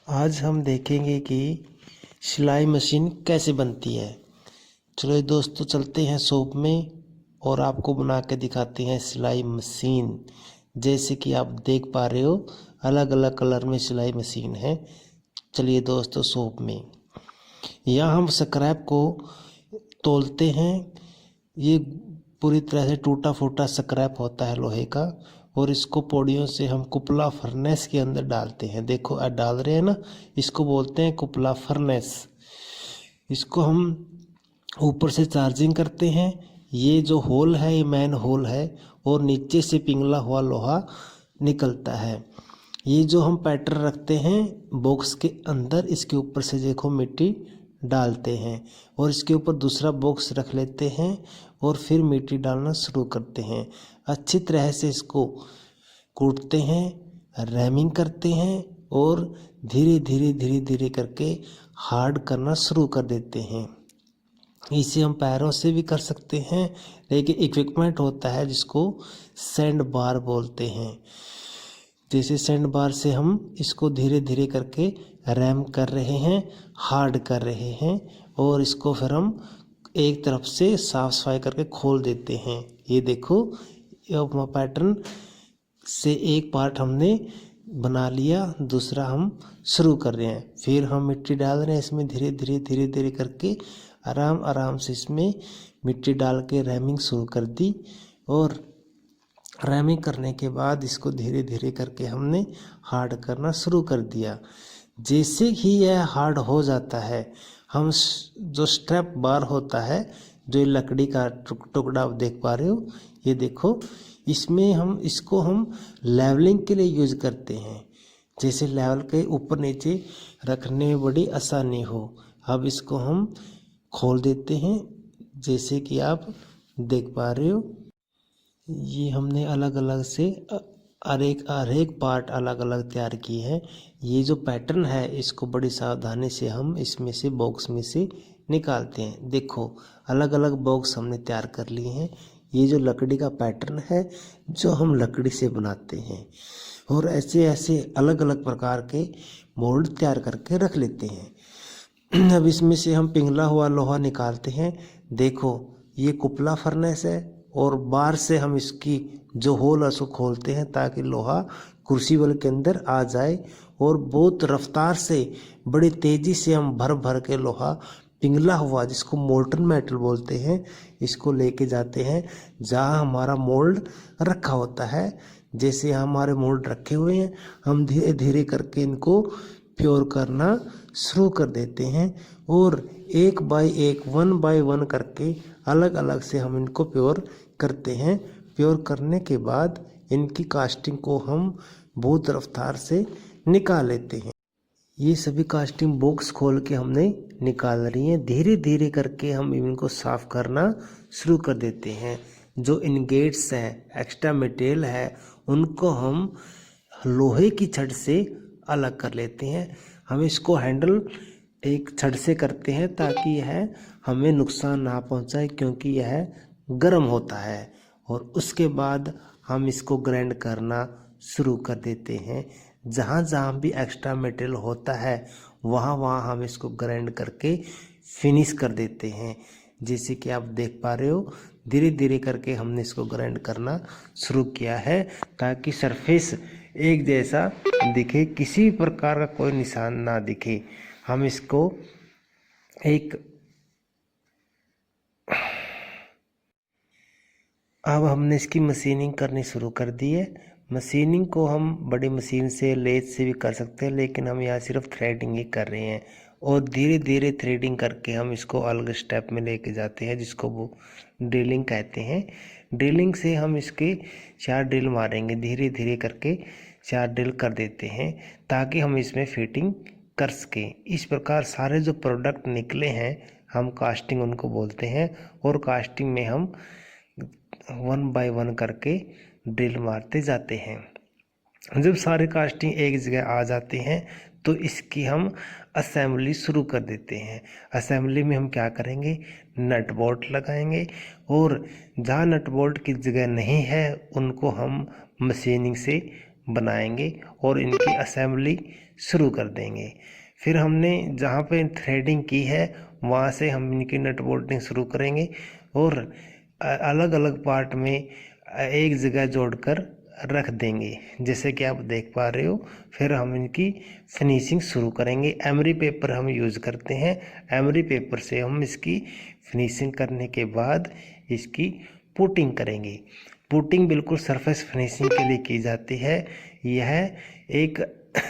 आज हम देखेंगे कि सिलाई मशीन कैसे बनती है। चलो ये दोस्तों चलते हैं शॉप में और आपको बना के दिखाते हैं सिलाई मशीन। जैसे कि आप देख पा रहे हो अलग अलग कलर में सिलाई मशीन है। चलिए दोस्तों शॉप में यहाँ हम स्क्रैप को तोलते हैं। ये पूरी तरह से टूटा फूटा स्क्रैप होता है लोहे का और इसको पौड़ियों से हम कुपला फर्नेस के अंदर डालते हैं। देखो डाल रहे हैं ना, इसको बोलते हैं कुपला फर्नेस। इसको हम ऊपर से चार्जिंग करते हैं। ये जो होल है ये मेन होल है और नीचे से पिघला हुआ लोहा निकलता है। ये जो हम पैटर्न रखते हैं बॉक्स के अंदर, इसके ऊपर से देखो मिट्टी डालते हैं और इसके ऊपर दूसरा बॉक्स रख लेते हैं और फिर मिट्टी डालना शुरू करते हैं। अच्छी तरह से इसको कूटते हैं, रैमिंग करते हैं और धीरे धीरे करके हार्ड करना शुरू कर देते हैं। इसे हम पैरों से भी कर सकते हैं, लेकिन इक्विपमेंट होता है जिसको सैंड बार बोलते हैं। जैसे सैंड बार से हम इसको धीरे धीरे करके रैम कर रहे हैं, हार्ड कर रहे हैं और इसको फिर हम एक तरफ से साफ सफाई करके खोल देते हैं। ये देखो पैटर्न से एक पार्ट हमने बना लिया, दूसरा हम शुरू कर रहे हैं। फिर हम मिट्टी डाल रहे हैं इसमें धीरे धीरे करके आराम आराम से इसमें मिट्टी डाल के रैमिंग शुरू कर दी और रैमिंग करने के बाद इसको धीरे धीरे करके हमने हार्ड करना शुरू कर दिया। जैसे ही यह हार्ड हो जाता है हम जो स्ट्रैप बार होता है, जो लकड़ी का टुकड़ा आप देख पा रहे हो, ये देखो इसमें हम लेवलिंग के लिए यूज करते हैं। जैसे लेवल के ऊपर नीचे रखने में बड़ी आसानी हो। अब इसको हम खोल देते हैं जैसे कि आप देख पा रहे हो। ये हमने अलग अलग से हर एक पार्ट अलग अलग तैयार की है। ये जो पैटर्न है इसको बड़ी सावधानी से हम इसमें से बॉक्स में से निकालते हैं। देखो अलग अलग बॉक्स हमने तैयार कर लिए हैं। ये जो लकड़ी का पैटर्न है जो हम लकड़ी से बनाते हैं और ऐसे ऐसे अलग अलग प्रकार के मोल्ड तैयार करके रख लेते हैं। अब इसमें से हम पिघला हुआ लोहा निकालते हैं। देखो ये कुपला फर्नेस है और बार से हम इसकी जो होल है उसको खोलते हैं ताकि लोहा क्रूसिबल के अंदर आ जाए और बहुत रफ्तार से बड़ी तेज़ी से हम भर भर के लोहा पिघला हुआ, जिसको मोल्टन मेटल बोलते हैं, इसको लेके जाते हैं जहाँ हमारा मोल्ड रखा होता है। जैसे यहाँ हमारे मोल्ड रखे हुए हैं हम धीरे धीरे करके इनको प्योर करना शुरू कर देते हैं और एक बाय एक, वन बाय वन करके अलग अलग से हम इनको प्योर करते हैं। प्योर करने के बाद इनकी कास्टिंग को हम बहुत रफ्तार से निकाल लेते हैं। ये सभी कास्टिंग बॉक्स खोल के हमने निकाल रही हैं। धीरे धीरे करके हम इनको साफ करना शुरू कर देते हैं। जो इनगेट्स हैं, एक्स्ट्रा मटेरियल है, उनको हम लोहे की छड़ से अलग कर लेते हैं। हम इसको हैंडल एक छड़ से करते हैं ताकि यह हमें नुकसान ना पहुंचाए, क्योंकि यह गर्म होता है। और उसके बाद हम इसको ग्राइंड करना शुरू कर देते हैं। जहाँ जहाँ भी एक्स्ट्रा मटेरियल होता है वहाँ वहाँ हम इसको ग्राइंड करके फिनिश कर देते हैं। जैसे कि आप देख पा रहे हो धीरे धीरे करके हमने इसको ग्राइंड करना शुरू किया है ताकि सरफेस एक जैसा दिखे, किसी प्रकार का कोई निशान ना दिखे। हम इसको अब हमने इसकी मशीनिंग करनी शुरू कर दी है। मशीनिंग को हम बड़ी मशीन से, लेथ से भी कर सकते हैं, लेकिन हम यहाँ सिर्फ थ्रेडिंग ही कर रहे हैं और धीरे धीरे थ्रेडिंग करके हम इसको अलग स्टेप में लेके जाते हैं जिसको वो ड्रिलिंग कहते हैं। ड्रिलिंग से हम इसके 4 ड्रिल मारेंगे, धीरे धीरे करके 4 ड्रिल कर देते हैं ताकि हम इसमें फिटिंग कर सकें। इस प्रकार सारे जो प्रोडक्ट निकले हैं हम कास्टिंग उनको बोलते हैं और कास्टिंग में हम 1 बाय 1 करके ड्रिल मारते जाते हैं। जब सारे कास्टिंग एक जगह आ जाते हैं तो इसकी हम असेंबली शुरू कर देते हैं। असेंबली में हम क्या करेंगे, नट बोल्ट लगाएंगे और जहाँ नट बोल्ट की जगह नहीं है उनको हम मशीनिंग से बनाएंगे और इनकी असेंबली शुरू कर देंगे। फिर हमने जहाँ पे थ्रेडिंग की है वहाँ से हम इनकी नट बोल्टिंग शुरू करेंगे और अलग अलग पार्ट में एक जगह जोड़कर रख देंगे, जैसे कि आप देख पा रहे हो। फिर हम इनकी फिनिशिंग शुरू करेंगे। एमरी पेपर हम यूज़ करते हैं। एमरी पेपर से हम इसकी फिनिशिंग करने के बाद इसकी पुटिंग करेंगे। पुटिंग बिल्कुल सरफेस फिनिशिंग के लिए की जाती है। यह एक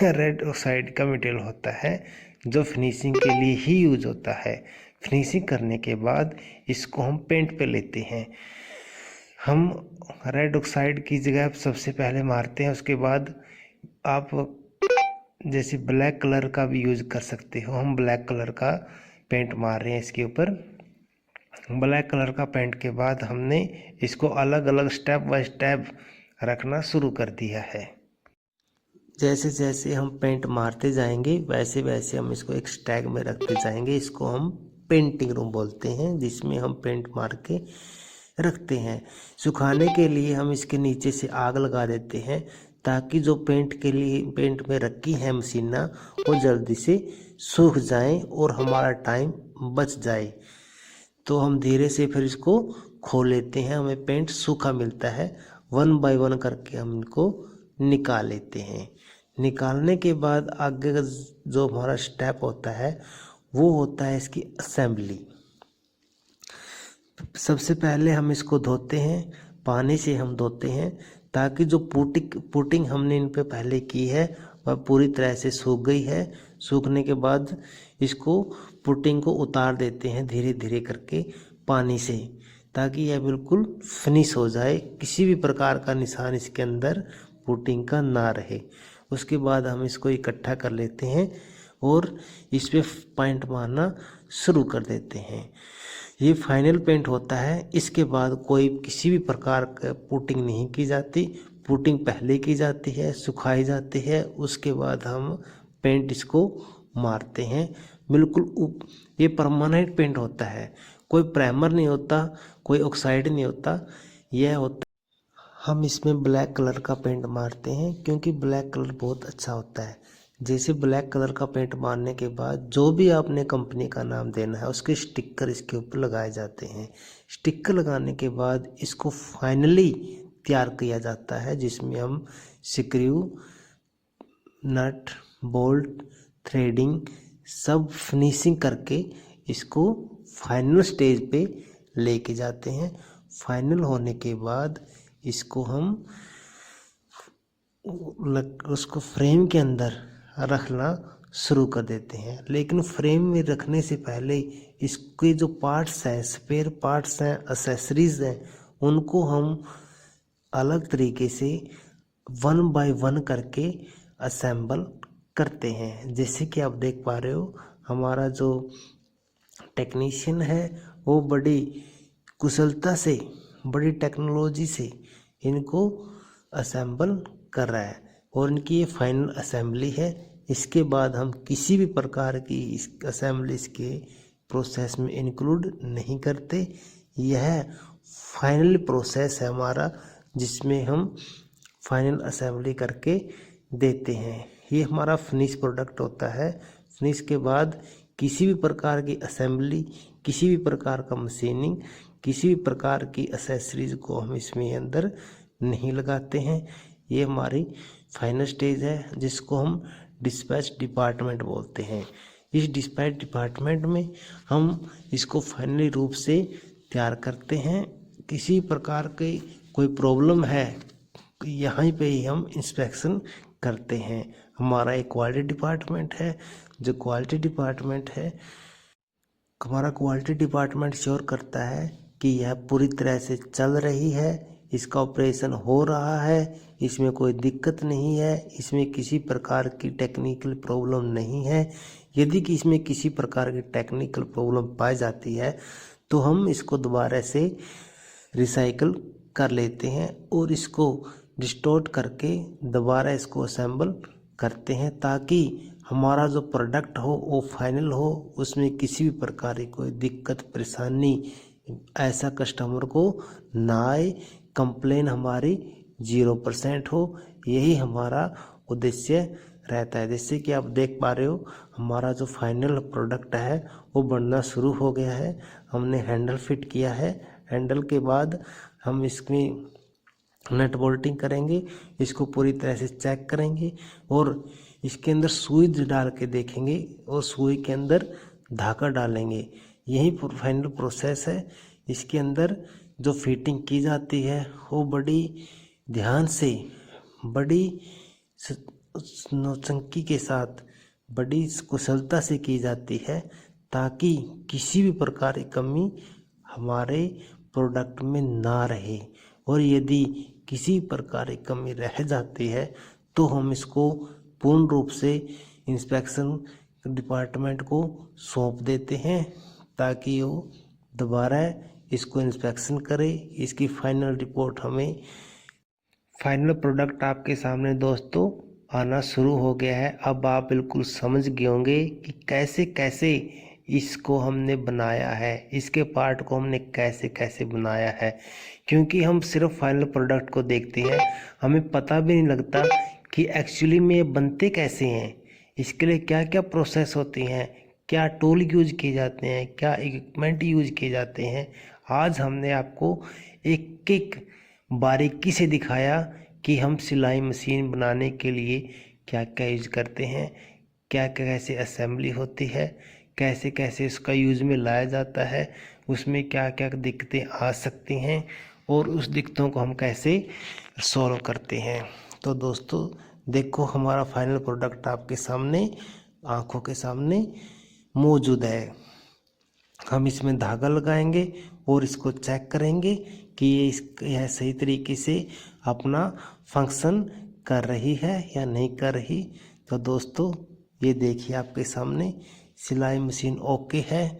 रेड ऑक्साइड का मटेरियल होता है जो फिनिशिंग के लिए ही यूज होता है। फिनिशिंग करने के बाद इसको हम पेंट पे लेते हैं। हम रेड ऑक्साइड की जगह सबसे पहले मारते हैं, उसके बाद आप जैसे ब्लैक कलर का भी यूज़ कर सकते हो। हम ब्लैक कलर का पेंट मार रहे हैं इसके ऊपर। ब्लैक कलर का पेंट के बाद हमने इसको अलग अलग स्टेप बाय स्टेप रखना शुरू कर दिया है। जैसे जैसे हम पेंट मारते जाएंगे वैसे वैसे हम इसको एक स्टैग में रखते जाएंगे। इसको हम पेंटिंग रूम बोलते हैं, जिसमें हम पेंट मार के रखते हैं। सुखाने के लिए हम इसके नीचे से आग लगा देते हैं ताकि जो पेंट में रखी है मशीना वो जल्दी से सूख जाए और हमारा टाइम बच जाए। तो हम धीरे से फिर इसको खोल लेते हैं। हमें पेंट सूखा मिलता है। 1 बाय 1 करके हम इनको निकाल लेते हैं। निकालने के बाद आगे का जो हमारा स्टेप होता है वो होता है इसकी असेंबली। सबसे पहले हम इसको धोते हैं, पानी से हम धोते हैं ताकि जो पुटिंग हमने इन पे पहले की है वह पूरी तरह से सूख गई है। सूखने के बाद इसको पुटिंग को उतार देते हैं धीरे धीरे करके पानी से, ताकि यह बिल्कुल फिनिश हो जाए, किसी भी प्रकार का निशान इसके अंदर पुटिंग का ना रहे। उसके बाद हम इसको इकट्ठा कर लेते हैं और इस पे पेंट मारना शुरू कर देते हैं। ये फाइनल पेंट होता है। इसके बाद कोई किसी भी प्रकार का पुटिंग नहीं की जाती। पुटिंग पहले की जाती है, सुखाई जाती है, उसके बाद हम पेंट इसको मारते हैं। बिल्कुल ये परमानेंट पेंट होता है, कोई प्राइमर नहीं होता, कोई ऑक्साइड नहीं होता। यह होता हम इसमें ब्लैक कलर का पेंट मारते हैं क्योंकि ब्लैक कलर बहुत अच्छा होता है। जैसे ब्लैक कलर का पेंट मारने के बाद जो भी आपने कंपनी का नाम देना है उसके स्टिकर इसके ऊपर लगाए जाते हैं। स्टिकर लगाने के बाद इसको फाइनली तैयार किया जाता है, जिसमें हम स्क्रू, नट, बोल्ट, थ्रेडिंग सब फिनिशिंग करके इसको फाइनल स्टेज पे लेके जाते हैं। फाइनल होने के बाद इसको हम उसको फ्रेम के अंदर रखना शुरू कर देते हैं। लेकिन फ्रेम में रखने से पहले इसके जो पार्ट्स हैं, स्पेयर पार्ट्स हैं, एक्सेसरीज हैं, उनको हम अलग तरीके से 1 बाय 1 करके असेंबल करते हैं। जैसे कि आप देख पा रहे हो, हमारा जो टेक्नीशियन है वो बड़ी कुशलता से, बड़ी टेक्नोलॉजी से इनको असेंबल कर रहा है और इनकी ये फाइनल असेंबली है। इसके बाद हम किसी भी प्रकार की इस असेंबलीज के प्रोसेस में इंक्लूड नहीं करते। यह फाइनल प्रोसेस है हमारा, जिसमें हम फाइनल असेंबली करके देते हैं। ये हमारा फिनिश प्रोडक्ट होता है। फिनिश के बाद किसी भी प्रकार की असेंबली, किसी भी प्रकार का मशीनिंग, किसी भी प्रकार की एक्सेसरीज को हम इसमें अंदर नहीं लगाते हैं। ये हमारी फाइनल स्टेज है, जिसको हम डिस्पैच डिपार्टमेंट बोलते हैं। इस डिस्पैच डिपार्टमेंट में हम इसको फाइनली रूप से तैयार करते हैं। किसी प्रकार की कोई प्रॉब्लम है, यहाँ पे ही हम इंस्पेक्शन करते हैं। हमारा एक क्वालिटी डिपार्टमेंट है। जो क्वालिटी डिपार्टमेंट है, हमारा क्वालिटी डिपार्टमेंट श्योर करता है कि यह पूरी तरह से चल रही है, इसका ऑपरेशन हो रहा है, इसमें कोई दिक्कत नहीं है, इसमें किसी प्रकार की टेक्निकल प्रॉब्लम नहीं है। यदि कि इसमें किसी प्रकार की टेक्निकल प्रॉब्लम पाई जाती है तो हम इसको दोबारा से रिसाइकल कर लेते हैं और इसको डिस्टोर्ट करके दोबारा इसको असेंबल करते हैं, ताकि हमारा जो प्रोडक्ट हो वो फाइनल हो, उसमें किसी भी प्रकार की कोई दिक्कत परेशानी ऐसा कस्टमर को ना आए। कंप्लेन हमारी 0% हो। यही हमारा उद्देश्य रहता है। जैसे कि आप देख पा रहे हो, हमारा जो फाइनल प्रोडक्ट है वो बनना शुरू हो गया है। हमने हैंडल फिट किया है। हैंडल के बाद हम इसमें नट बोल्टिंग करेंगे, इसको पूरी तरह से चेक करेंगे और इसके अंदर सुई डाल के देखेंगे और सुई के अंदर धागा डालेंगे। यही फाइनल प्रोसेस है। इसके अंदर जो फिटिंग की जाती है वो बड़ी ध्यान से, बड़ी नौचंकी के साथ, बड़ी कुशलता से की जाती है, ताकि किसी भी प्रकार की कमी हमारे प्रोडक्ट में ना रहे। और यदि किसी प्रकार की कमी रह जाती है तो हम इसको पूर्ण रूप से इंस्पेक्शन डिपार्टमेंट को सौंप देते हैं, ताकि वो दोबारा इसको इंस्पेक्शन करे। इसकी फाइनल रिपोर्ट हमें, फाइनल प्रोडक्ट आपके सामने दोस्तों आना शुरू हो गया है। अब आप बिल्कुल समझ गए होंगे कि कैसे कैसे इसको हमने बनाया है, इसके पार्ट को हमने कैसे कैसे बनाया है। क्योंकि हम सिर्फ फाइनल प्रोडक्ट को देखते हैं, हमें पता भी नहीं लगता कि एक्चुअली में ये बनते कैसे हैं, इसके लिए क्या क्या प्रोसेस होती हैं, क्या टूल यूज किए जाते हैं, क्या इक्विपमेंट यूज किए जाते हैं। आज हमने आपको एक एक बारीकी से दिखाया कि हम सिलाई मशीन बनाने के लिए क्या क्या यूज करते हैं, क्या क्या कैसे असेंबली होती है, कैसे कैसे इसका यूज में लाया जाता है, उसमें क्या क्या दिक्कतें आ सकती हैं और उस दिक्कतों को हम कैसे सॉल्व करते हैं। तो दोस्तों देखो, हमारा फाइनल प्रोडक्ट आपके सामने, आंखों के सामने मौजूद है। हम इसमें धागा लगाएंगे और इसको चेक करेंगे कि यह सही तरीके से अपना फंक्शन कर रही है या नहीं कर रही। तो दोस्तों ये देखिए आपके सामने सिलाई मशीन ओके है।